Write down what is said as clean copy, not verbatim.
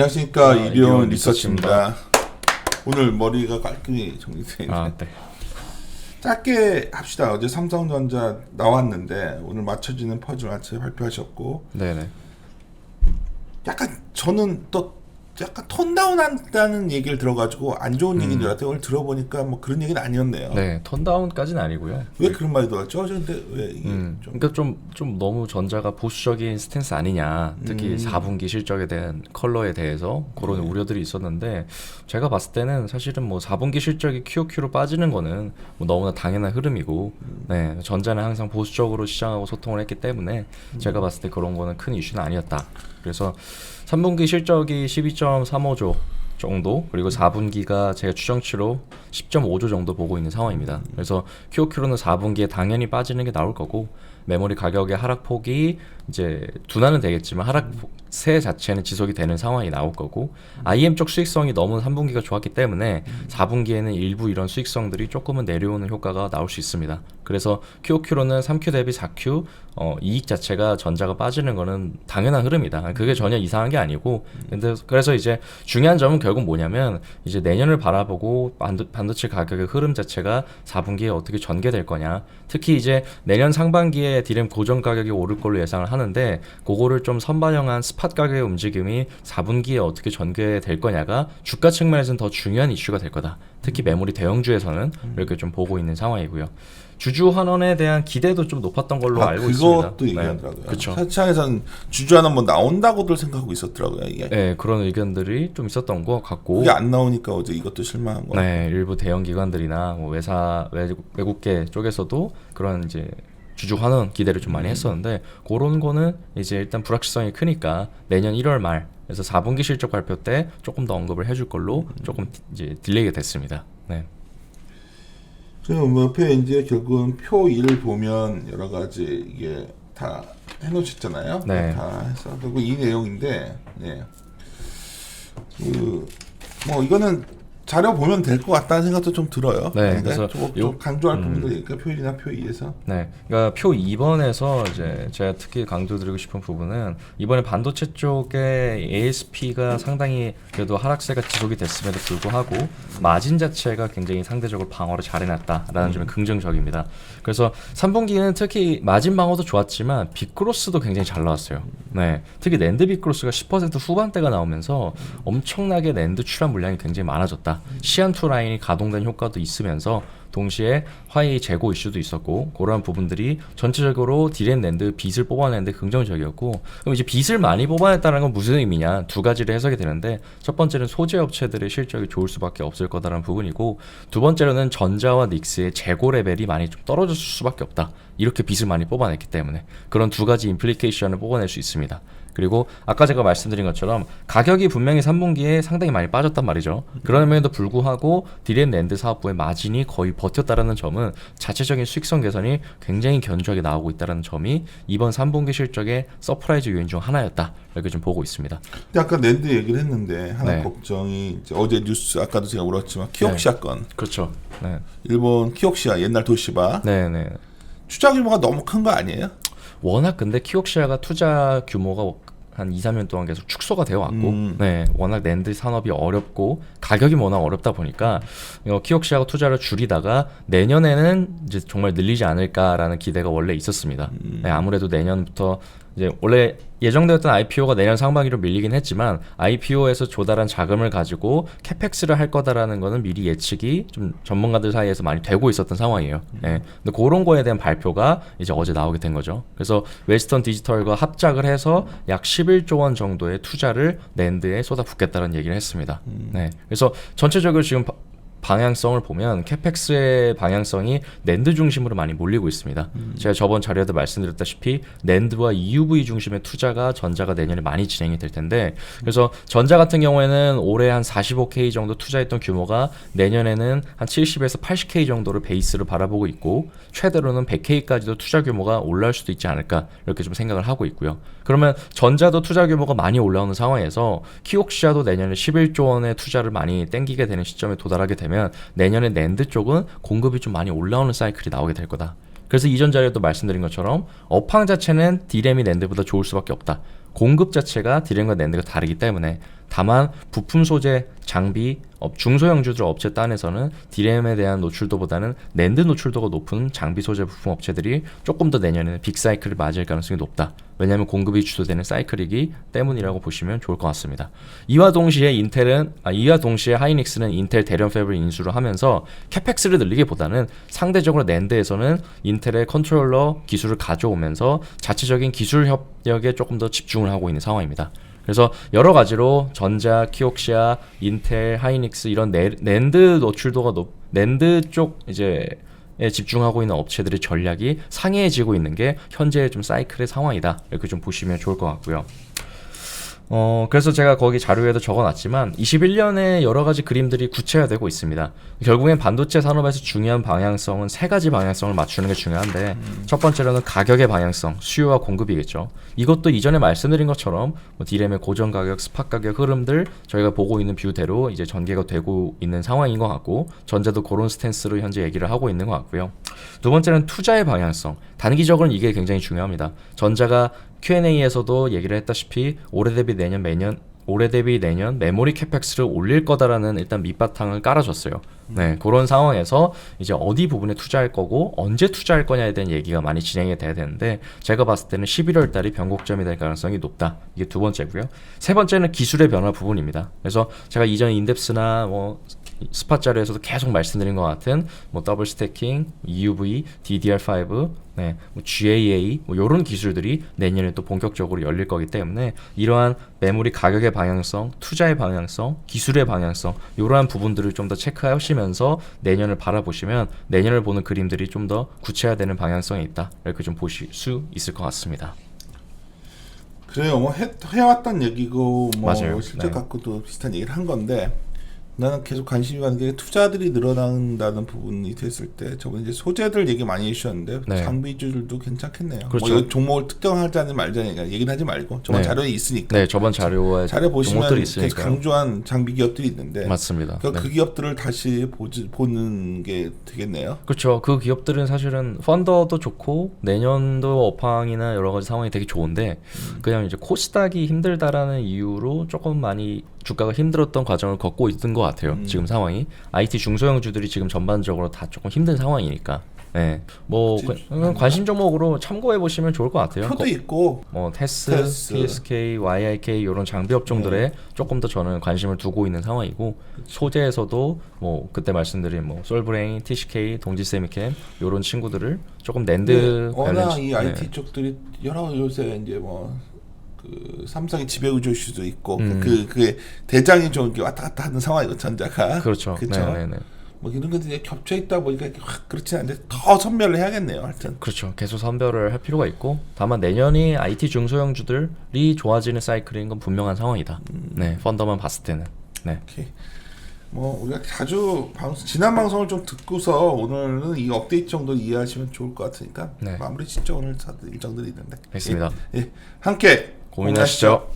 안녕하십니까. 이리온 리서치입니다. 오늘 머리가 깔끔히 정리되어 있네요. 네. 짧게 합시다. 어제 삼성전자 나왔는데 오늘 맞춰지는 퍼즐 같이 발표하셨고, 네네. 약간 저는 또 약간 톤다운 한다는 얘기를 들어가지고 안 좋은 얘기인 줄 알았더니 오늘 들어보니까 뭐 그런 얘기는 아니었네요. 네, 턴다운까지는 아니고요. 왜 그런 말이 나왔죠? 근데 왜 이게 그러니까 좀 너무 전자가 보수적인 스탠스 아니냐. 특히 4분기 실적에 대한 컬러에 대해서 그런 우려들이 있었는데, 제가 봤을 때는 사실은 뭐 4분기 실적이 QOQ로 빠지는 거는 뭐 너무나 당연한 흐름이고, 네, 전자는 항상 보수적으로 시장하고 소통을 했기 때문에 제가 봤을 때 그런 거는 큰 이슈는 아니었다. 그래서 3분기 실적이 12.35조 정도, 그리고 4분기가 제가 추정치로 10.5조 정도 보고 있는 상황입니다. 그래서 QOQ로는 4분기에 당연히 빠지는 게 나올 거고, 메모리 가격의 하락폭이 이제 둔화는 되겠지만 하락세 자체는 지속이 되는 상황이 나올 거고, IM 쪽 수익성이 너무 3분기가 좋았기 때문에 4분기에는 일부 이런 수익성들이 조금은 내려오는 효과가 나올 수 있습니다. 그래서 QOQ로는 3Q 대비 4Q 이익 자체가 전자가 빠지는 거는 당연한 흐름이다. 그게 전혀 이상한 게 아니고, 근데 그래서 이제 중요한 점은 결국 뭐냐면, 이제 내년을 바라보고 반도체 가격의 흐름 자체가 4분기에 어떻게 전개될 거냐. 특히 이제 내년 상반기에 디램 고정 가격이 오를 걸로 예상을 하는데, 그거를 좀 선반영한 스팟 가격의 움직임이 4분기에 어떻게 전개될 거냐가 주가 측면에서는 더 중요한 이슈가 될 거다. 특히 메모리 대형주에서는 이렇게 좀 보고 있는 상황이고요. 주주 환원에 대한 기대도 좀 높았던 걸로 알고 있습니다. 그것도 얘기하더라고요. 네, 그렇죠. 시장에서는 주주 환원 뭐 나온다고들 생각하고 있었더라고요. 이게. 네, 그런 의견들이 좀 있었던 것 같고, 그게 안 나오니까 어제 이것도 실망한 거예요. 네, 일부 대형 기관들이나 뭐 외국계 쪽에서도 그런 이제 주주 환원 기대를 좀 많이 했었는데, 그런 거는 이제 일단 불확실성이 크니까 내년 1월 말, 그래서 4분기 실적 발표 때 조금 더 언급을 해줄 걸로 조금 이제 딜레이가 됐습니다. 네. 그리고 뭐 옆에 이제 결국은 표 1을 보면 여러 가지 이게 다 해놓으셨잖아요. 네. 다 해서 그리고 이 내용인데, 네. 뭐 이거는 자료 보면 될 것 같다는 생각도 좀 들어요. 네, 그래서 좀 강조할 부분도 있으니까 표 1이나 표 2에서. 네, 그러니까 표 2번에서 이제 제가 특히 강조드리고 싶은 부분은, 이번에 반도체 쪽에 ASP가 상당히 그래도 하락세가 지속이 됐음에도 불구하고 마진 자체가 굉장히 상대적으로 방어를 잘 해놨다라는 점이 긍정적입니다. 그래서 3분기는 특히 마진 방어도 좋았지만 빅그로스도 굉장히 잘 나왔어요. 네, 특히 낸드 빅그로스가 10% 후반대가 나오면서 엄청나게 낸드 출하 물량이 굉장히 많아졌다. 시안2 라인이 가동된 효과도 있으면서 동시에 화웨이 재고 이슈도 있었고, 그러한 부분들이 전체적으로 디램 낸드 빚을 뽑아내는데 긍정적이었고, 그럼 이제 빚을 많이 뽑아냈다는 건 무슨 의미냐, 두 가지를 해석이 되는데, 첫 번째는 소재 업체들의 실적이 좋을 수밖에 없을 거다라는 부분이고, 두 번째로는 전자와 닉스의 재고 레벨이 많이 좀 떨어졌을 수밖에 없다. 이렇게 빚을 많이 뽑아냈기 때문에 그런 두 가지 임플리케이션을 뽑아낼 수 있습니다. 그리고 아까 제가 말씀드린 것처럼 가격이 분명히 3분기에 상당히 많이 빠졌단 말이죠. 그럼에도 불구하고 디램 낸드 사업부의 마진이 거의 버텼다라는 점은 자체적인 수익성 개선이 굉장히 견조하게 나오고 있다는 점이 이번 3분기 실적의 서프라이즈 요인 중 하나였다, 이렇게 좀 보고 있습니다. 근데 아까 낸드 얘기를 했는데 하나 네. 걱정이, 이제 어제 뉴스 아까도 제가 울었지만 키옥시아 건. 그렇죠. 네. 일본 키옥시아, 옛날 도시바. 네네. 투자 규모가 너무 큰 거 아니에요? 워낙 근데 키옥시아가 투자 규모가 한 2, 3년 동안 계속 축소가 되어 왔고, 네, 워낙 낸드 산업이 어렵고 가격이 워낙 어렵다 보니까 키옥시아가 투자를 줄이다가 내년에는 이제 정말 늘리지 않을까라는 기대가 원래 있었습니다. 네, 아무래도 내년부터 이제 원래 예정되었던 IPO가 내년 상반기로 밀리긴 했지만, IPO에서 조달한 자금을 가지고 캐펙스를 할 거다라는 거는 미리 예측이 좀 전문가들 사이에서 많이 되고 있었던 상황이에요. 네. 근데 그런 거에 대한 발표가 이제 어제 나오게 된 거죠. 그래서 웨스턴 디지털과 합작을 해서 약 11조 원 정도의 투자를 낸드에 쏟아붓겠다는 얘기를 했습니다. 네. 그래서 전체적으로 지금 방향성을 보면 캐펙스의 방향성이 낸드 중심으로 많이 몰리고 있습니다. 제가 저번 자료에도 말씀드렸다시피 낸드와 EUV 중심의 투자가 전자가 내년에 많이 진행이 될 텐데, 그래서 전자 같은 경우에는 올해 한 45K 정도 투자했던 규모가 내년에는 한 70에서 80K 정도를 베이스로 바라보고 있고, 최대로는 100K까지도 투자 규모가 올라올 수도 있지 않을까, 이렇게 좀 생각을 하고 있고요. 그러면 전자도 투자 규모가 많이 올라오는 상황에서 키옥시아도 내년에 11조 원의 투자를 많이 땡기게 되는 시점에 도달하게 되면 내년에 낸드 쪽은 공급이 좀 많이 올라오는 사이클이 나오게 될 거다. 그래서 이전 자료에도 말씀드린 것처럼 업황 자체는 디램이 낸드보다 좋을 수밖에 없다. 공급 자체가 디램과 낸드가 다르기 때문에 다만 부품 소재, 장비, 중소형주들 업체 단에서는 DRAM에 대한 노출도보다는 낸드 노출도가 높은 장비 소재 부품 업체들이 조금 더 내년에는 빅사이클을 맞을 가능성이 높다. 왜냐하면 공급이 주도되는 사이클이기 때문이라고 보시면 좋을 것 같습니다. 이와 동시에 하이닉스는 인텔 대련 팹을 인수를 하면서 캐펙스를 늘리기보다는 상대적으로 낸드에서는 인텔의 컨트롤러 기술을 가져오면서 자체적인 기술 협력에 조금 더 집중을 하고 있는 상황입니다. 그래서 여러 가지로 전자, 키옥시아, 인텔, 하이닉스 이런 낸드 노출도가 낸드 쪽 이제 에 집중하고 있는 업체들의 전략이 상이해지고 있는 게 현재 좀 사이클의 상황이다. 이렇게 좀 보시면 좋을 것 같고요. 그래서 제가 거기 자료에도 적어놨지만 21년에 여러 가지 그림들이 구체화되고 있습니다. 결국엔 반도체 산업에서 중요한 방향성은 세 가지 방향성을 맞추는 게 중요한데 첫 번째로는 가격의 방향성, 수요와 공급이겠죠. 이것도 이전에 말씀드린 것처럼 DRAM의 고정 가격, 스팟 가격 흐름들 저희가 보고 있는 뷰대로 이제 전개가 되고 있는 상황인 것 같고 전자도 그런 스탠스로 현재 얘기를 하고 있는 것 같고요. 두 번째는 투자의 방향성. 단기적으로는 이게 굉장히 중요합니다. 전자가 Q&A에서도 얘기를 했다시피 올해 대비 내년 메모리 캐펙스를 올릴 거다라는 일단 밑바탕을 깔아줬어요. 네, 그런 상황에서 이제 어디 부분에 투자할 거고 언제 투자할 거냐에 대한 얘기가 많이 진행이 돼야 되는데 제가 봤을 때는 11월 달이 변곡점이 될 가능성이 높다. 이게 두 번째고요. 세 번째는 기술의 변화 부분입니다. 그래서 제가 이전 인덱스나 스팟 자료에서도 계속 말씀드린 것 같은 더블 스태킹, EUV, DDR5, GAA 이런 기술들이 내년에 또 본격적으로 열릴 거기 때문에 이러한 메모리 가격의 방향성, 투자의 방향성, 기술의 방향성 이러한 부분들을 좀 더 체크하시면서 내년을 바라보시면 내년을 보는 그림들이 좀 더 구체화되는 방향성이 있다. 이렇게 좀 보실 수 있을 것 같습니다. 그래요. 해왔던 얘기고 맞아요. 실제 갖고도 비슷한 얘기를 한 건데 나는 계속 관심이 가는 게 투자들이 늘어난다는 부분이 됐을 때 저번에 이제 소재들 얘기 많이 해주셨는데 장비주들도 괜찮겠네요. 그렇죠. 종목을 특정하자니 말자니까 얘기는 하지 말고 저번 자료에 있으니까. 네, 저번 자료에 보시면 계속 강조한 장비 기업들이 있는데 맞습니다. 그 기업들을 다시 보는 게 되겠네요. 그렇죠. 그 기업들은 사실은 펀더도 좋고 내년도 업황이나 여러 가지 상황이 되게 좋은데 그냥 이제 코스닥이 힘들다라는 이유로 조금 많이 주가가 힘들었던 과정을 걷고 있던 것 같아요. 지금 상황이 IT 중소형주들이 지금 전반적으로 다 조금 힘든 상황이니까. 네, 관심 종목으로 참고해 보시면 좋을 것 같아요. 표도 있고, 테스, PSK, YIK 이런 장비 업종들에 조금 더 저는 관심을 두고 있는 상황이고 소재에서도 그때 말씀드린 솔브레인, TCK, 동지세미캠 이런 친구들을 조금 낸드 워낙 이 IT 쪽들이 여러 요새 이제 그 삼성의 지배구조 이슈도 있고 그게 대장이 좀 왔다 갔다 하는 상황이고 전자가 그렇죠. 네네네. 이런 것들이 겹쳐 있다 보니까 확 그렇진 않은데 더 선별을 해야겠네요. 하여튼 그렇죠. 계속 선별을 할 필요가 있고 다만 내년이 IT 중소형주들이 좋아지는 사이클인 건 분명한 상황이다. 네, 펀더만 봤을 때는. 네. 오케이. 우리가 자주 지난 방송을 좀 듣고서 오늘은 이 업데이트 정도 이해하시면 좋을 것 같으니까 마무리 짓죠. 오늘 다들 일정들이 있는데. 알겠습니다. 함께 고민하시죠.